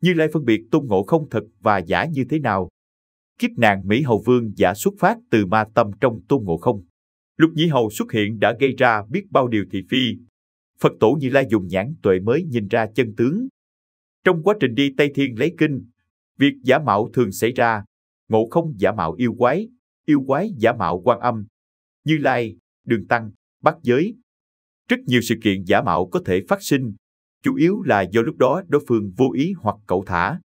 Như Lai phân biệt Tôn Ngộ Không thật và giả như thế nào? Kiếp nạn Mỹ Hầu Vương giả xuất phát từ ma tâm trong Tôn Ngộ Không. Lục Nhĩ Hầu xuất hiện đã gây ra biết bao điều thị phi. Phật tổ Như Lai dùng nhãn tuệ mới nhìn ra chân tướng. Trong quá trình đi Tây Thiên lấy kinh, việc giả mạo thường xảy ra. Ngộ Không giả mạo yêu quái giả mạo Quan Âm, Như Lai, Đường Tăng, Bát Giới. Rất nhiều sự kiện giả mạo có thể phát sinh, chủ yếu là do lúc đó đối phương vô ý hoặc cẩu thả.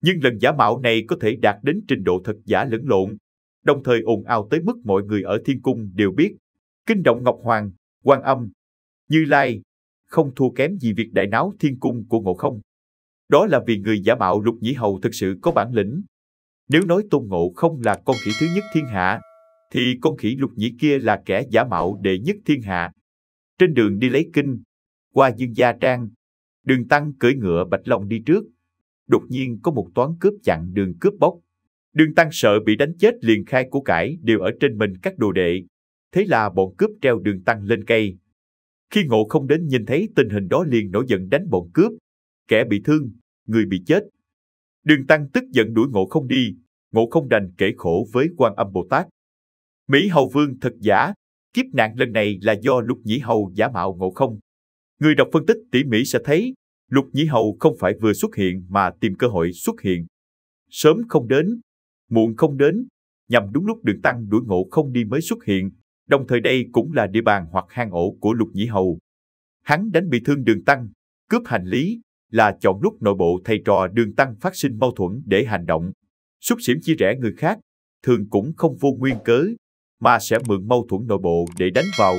Nhưng lần giả mạo này có thể đạt đến trình độ thật giả lẫn lộn, đồng thời ồn ào tới mức mọi người ở thiên cung đều biết. Kinh động Ngọc Hoàng, Quan Âm, Như Lai không thua kém gì việc đại náo thiên cung của Ngộ Không. Đó là vì người giả mạo Lục Nhĩ Hầu thực sự có bản lĩnh. Nếu nói Tôn Ngộ Không là con khỉ thứ nhất thiên hạ, thì con khỉ Lục Nhĩ kia là kẻ giả mạo đệ nhất thiên hạ. Trên đường đi lấy kinh, qua Dương Gia Trang, Đường Tăng cưỡi ngựa Bạch Long đi trước. Đột nhiên có một toán cướp chặn đường cướp bóc. Đường Tăng sợ bị đánh chết liền khai của cải đều ở trên mình các đồ đệ. Thế là bọn cướp treo Đường Tăng lên cây. Khi Ngộ Không đến nhìn thấy tình hình đó liền nổi giận đánh bọn cướp. Kẻ bị thương, người bị chết. Đường Tăng tức giận đuổi Ngộ Không đi. Ngộ Không đành kể khổ với Quan Âm Bồ Tát. Mỹ Hầu Vương thật giả, kiếp nạn lần này là do Lục Nhĩ Hầu giả mạo Ngộ Không. Người đọc phân tích tỉ mỉ sẽ thấy, Lục Nhĩ Hầu không phải vừa xuất hiện mà tìm cơ hội xuất hiện. Sớm không đến, muộn không đến, nhằm đúng lúc Đường Tăng đuổi Ngộ Không đi mới xuất hiện, đồng thời đây cũng là địa bàn hoặc hang ổ của Lục Nhĩ Hầu. Hắn đánh bị thương Đường Tăng, cướp hành lý, là chọn lúc nội bộ thầy trò Đường Tăng phát sinh mâu thuẫn để hành động. Xúc xỉm chia rẽ người khác, thường cũng không vô nguyên cớ, mà sẽ mượn mâu thuẫn nội bộ để đánh vào.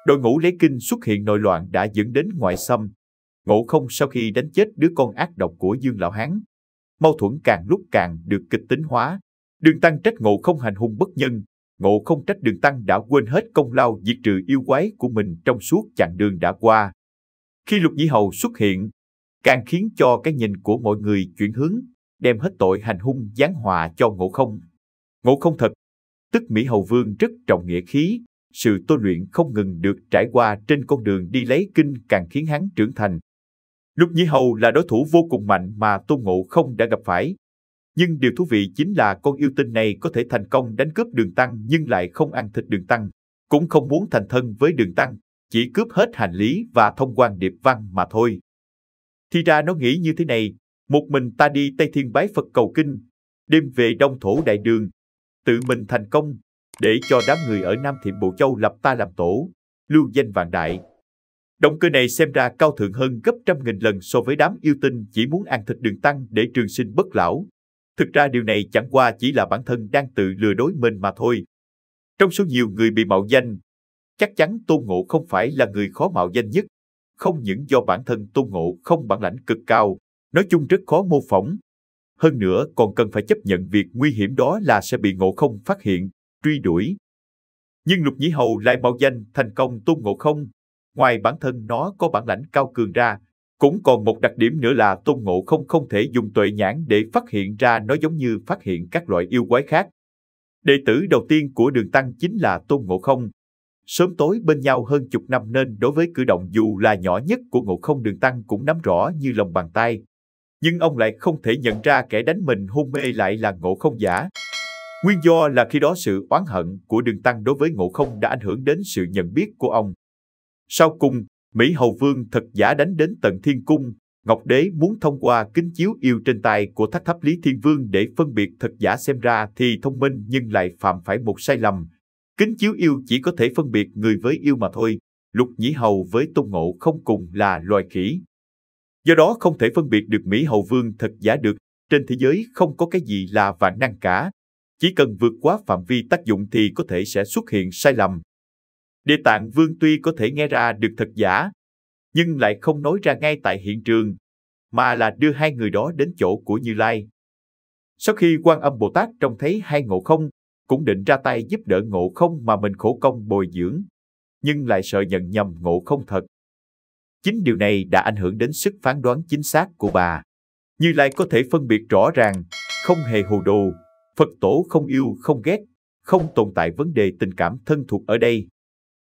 Đội ngũ lấy kinh xuất hiện nội loạn đã dẫn đến ngoại xâm. Ngộ Không sau khi đánh chết đứa con ác độc của Dương Lão Hán, mâu thuẫn càng lúc càng được kịch tính hóa. Đường Tăng trách Ngộ Không hành hung bất nhân, Ngộ Không trách Đường Tăng đã quên hết công lao diệt trừ yêu quái của mình trong suốt chặng đường đã qua. Khi Lục Nhĩ Hầu xuất hiện, càng khiến cho cái nhìn của mọi người chuyển hướng, đem hết tội hành hung giáng họa cho Ngộ Không. Ngộ Không thật, tức Mỹ Hầu Vương rất trọng nghĩa khí, sự tôi luyện không ngừng được trải qua trên con đường đi lấy kinh càng khiến hắn trưởng thành. Lục Nhĩ Hầu là đối thủ vô cùng mạnh mà Tôn Ngộ Không đã gặp phải. Nhưng điều thú vị chính là con yêu tinh này có thể thành công đánh cướp Đường Tăng nhưng lại không ăn thịt Đường Tăng, cũng không muốn thành thân với Đường Tăng, chỉ cướp hết hành lý và thông quan điệp văn mà thôi. Thì ra nó nghĩ như thế này, một mình ta đi Tây Thiên bái Phật cầu kinh, đêm về Đông Thổ Đại Đường, tự mình thành công, để cho đám người ở Nam Thiểm Bộ Châu lập ta làm tổ, lưu danh vạn đại. Động cơ này xem ra cao thượng hơn gấp trăm nghìn lần so với đám yêu tinh chỉ muốn ăn thịt Đường Tăng để trường sinh bất lão. Thực ra điều này chẳng qua chỉ là bản thân đang tự lừa dối mình mà thôi. Trong số nhiều người bị mạo danh, chắc chắn Tôn Ngộ không phải là người khó mạo danh nhất. Không những do bản thân Tôn Ngộ không bản lãnh cực cao, nói chung rất khó mô phỏng. Hơn nữa còn cần phải chấp nhận việc nguy hiểm đó là sẽ bị Ngộ không phát hiện, truy đuổi. Nhưng Lục Nhĩ Hầu lại mạo danh thành công Tôn Ngộ không. Ngoài bản thân nó có bản lãnh cao cường ra, cũng còn một đặc điểm nữa là Tôn Ngộ không không thể dùng tuệ nhãn để phát hiện ra nó giống như phát hiện các loại yêu quái khác. Đệ tử đầu tiên của Đường Tăng chính là Tôn Ngộ không. Sớm tối bên nhau hơn chục năm nên đối với cử động dù là nhỏ nhất của Ngộ không Đường Tăng cũng nắm rõ như lòng bàn tay. Nhưng ông lại không thể nhận ra kẻ đánh mình hôn mê lại là Ngộ không giả. Nguyên do là khi đó sự oán hận của Đường Tăng đối với Ngộ không đã ảnh hưởng đến sự nhận biết của ông. Sau cùng, Mỹ Hầu Vương thật giả đánh đến tận Thiên Cung, Ngọc Đế muốn thông qua kính chiếu yêu trên tay của Thất Tháp Lý Thiên Vương để phân biệt thật giả, xem ra thì thông minh nhưng lại phạm phải một sai lầm. Kính chiếu yêu chỉ có thể phân biệt người với yêu mà thôi, Lục Nhĩ Hầu với Tôn Ngộ không cùng là loài khỉ. Do đó không thể phân biệt được Mỹ Hầu Vương thật giả được, trên thế giới không có cái gì là vạn năng cả. Chỉ cần vượt quá phạm vi tác dụng thì có thể sẽ xuất hiện sai lầm. Địa Tạng Vương tuy có thể nghe ra được thật giả, nhưng lại không nói ra ngay tại hiện trường, mà là đưa hai người đó đến chỗ của Như Lai. Sau khi Quan Âm Bồ Tát trông thấy hai Ngộ không, cũng định ra tay giúp đỡ Ngộ không mà mình khổ công bồi dưỡng, nhưng lại sợ nhận nhầm Ngộ không thật. Chính điều này đã ảnh hưởng đến sức phán đoán chính xác của bà. Như Lai có thể phân biệt rõ ràng, không hề hồ đồ, Phật tổ không yêu không ghét, không tồn tại vấn đề tình cảm thân thuộc ở đây.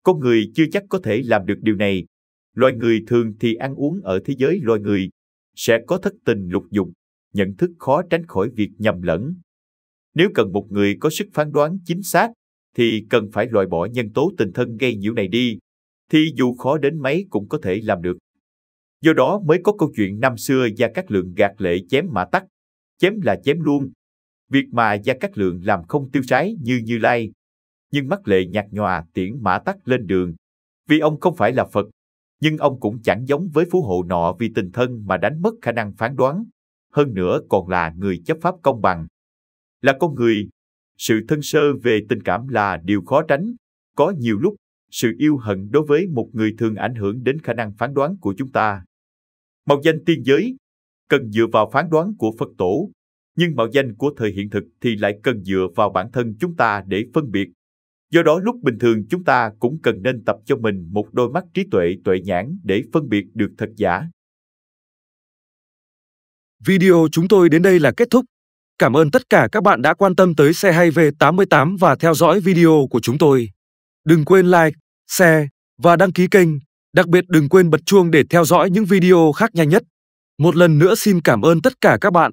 Con người chưa chắc có thể làm được điều này. Loài người thường thì ăn uống ở thế giới loài người, sẽ có thất tình lục dục, nhận thức khó tránh khỏi việc nhầm lẫn. Nếu cần một người có sức phán đoán chính xác, thì cần phải loại bỏ nhân tố tình thân gây nhiễu này đi, thì dù khó đến mấy cũng có thể làm được. Do đó mới có câu chuyện năm xưa Gia Cát Lượng gạt Lệ chém Mã Tắc, chém là chém luôn. Việc mà Gia Cát Lượng làm không tiêu sái như Như Lai, nhưng mắt Lệ nhạt nhòa tiễn Mã Tắc lên đường. Vì ông không phải là Phật, nhưng ông cũng chẳng giống với phú hộ nọ vì tình thân mà đánh mất khả năng phán đoán, hơn nữa còn là người chấp pháp công bằng. Là con người, sự thân sơ về tình cảm là điều khó tránh, có nhiều lúc sự yêu hận đối với một người thường ảnh hưởng đến khả năng phán đoán của chúng ta. Mạo danh tiên giới cần dựa vào phán đoán của Phật tổ, nhưng mạo danh của thời hiện thực thì lại cần dựa vào bản thân chúng ta để phân biệt. Do đó lúc bình thường chúng ta cũng cần nên tập cho mình một đôi mắt trí tuệ tuệ nhãn để phân biệt được thật giả. Video chúng tôi đến đây là kết thúc. Cảm ơn tất cả các bạn đã quan tâm tới Xe Hay V88 và theo dõi video của chúng tôi. Đừng quên like, share và đăng ký kênh. Đặc biệt đừng quên bật chuông để theo dõi những video khác nhanh nhất. Một lần nữa xin cảm ơn tất cả các bạn.